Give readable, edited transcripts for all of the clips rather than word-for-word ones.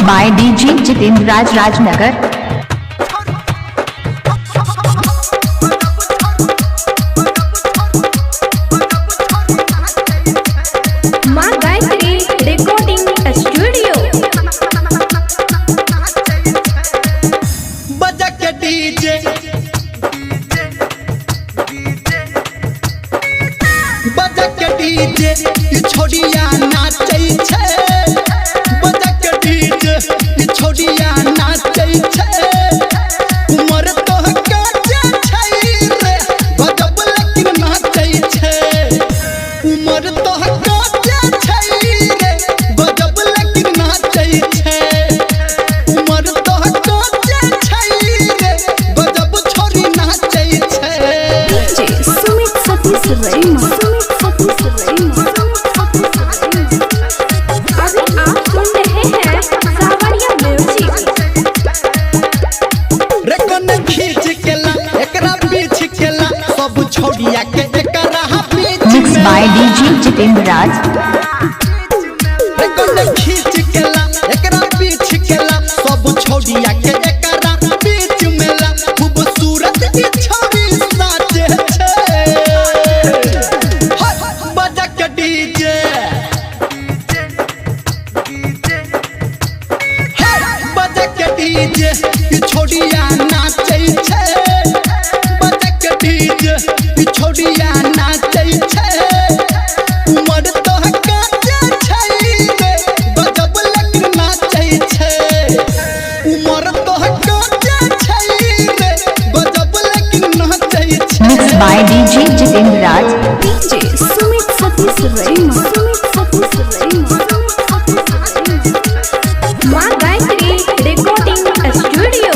by DJ Jitendra Raj Rajnagar। माँ Gayatri recording studio. बजा के डीजे बजा के डीजे ई छोड़िया नाचै छै। बजा के डीजे ई छोड़िया नाचै छै। उमर तो काजे छै रे गजब लेकिन नाचै छै। उमर तो काजे छै रे गजब लेकिन नाचै छै। उमर तो काजे छै रे गजब छोरी नाचै छै। डीजे सुमित सतीश रईमा। अभी आप सुन रहे हैं सावरिया म्यूजिक। रे कोने खींच केला एकरा पीछ केला सब छोड़िया के एकरा बीच Mixed by DJ Jitendra Raj। रे कोने खींच केला एकरा पीछ केला सब छोड़िया के एकरा बीच मेला खूबसूरत ई छवि नाचे छै। बजा के डीजे बजा के डीजे ई छोड़िया नाचै छै। बजा के डीजे ई छोड़िया नाचै छै। उमर तो काजे छै रे गजब लेकिन नाचै छै। उमर तो काजे छै रे गजब लेकिन नाचै छै। Mixed by DJ Jitendra Raj। DJ Sumit Satish Raima. माँ गायत्री रिकॉर्डिंग स्टूडियो।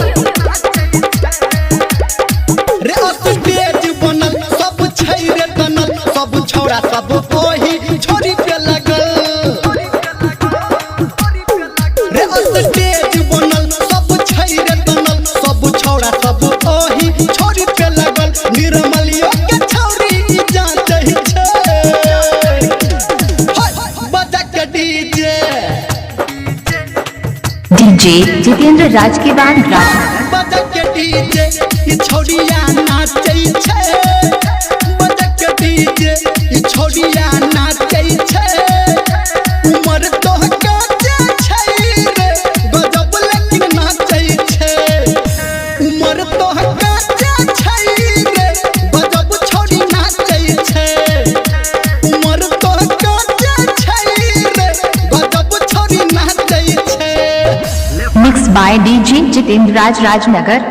रे स्टेज बनल सब छै रे बनल सब छौड़ा सब ओही छोरी पे लगल। रे स्टेज बनल सब छै रे बनल सब छौड़ा सब ओही छोरी पे लगल। निर्मलियो के छौरी ई जांचै छै। बजा के डीजे DJ Jitendra Raj के बाद राजनगर। बजा के डीजे ई छोड़िया नाचै छै। बजा के डीजे ई छोड़िया नाचै छै। उमर तो काजे छै रे गजब लेकिन नाचै छै। उमर तो काजे छै रे गजब छोड़ी नाचै छै। उमर तो काजे छै रे गजब छोड़ी नाचै छै। Mixed by DJ Jitendra Raj Rajnagar।